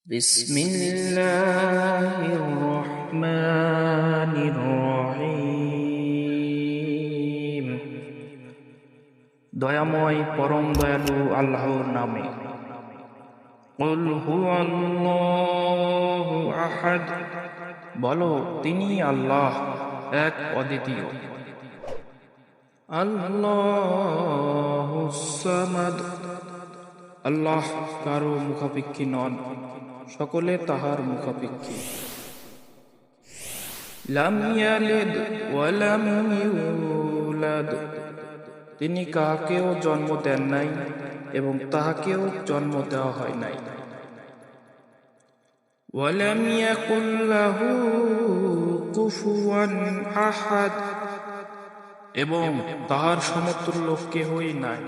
বিসমিল্লাহির রহমানির রহিম। দয়াময় পরম দয়ালু আল্লাহর নামে। কুল হুয়াল্লাহু আহাদ, বলো তিনি আল্লাহ এক অদ্বিতীয়। আল্লাহুস সামাদ, আল্লাহ কারো মুখাপেক্ষী নন, সকলে তাহার মুখাপেক্ষী। লাম ইয়ালিদ ওয়া লাম ইউলাদ, তিনি কাহাকেও জন্ম দেন নাই এবং তাহাকেও জন্ম দেওয়া হয় নাই। ওয়া লাম ইয়াকুল লাহু কুফুয়ান আহাদ, এবং তাহার সমতুল্য কেহই নাই।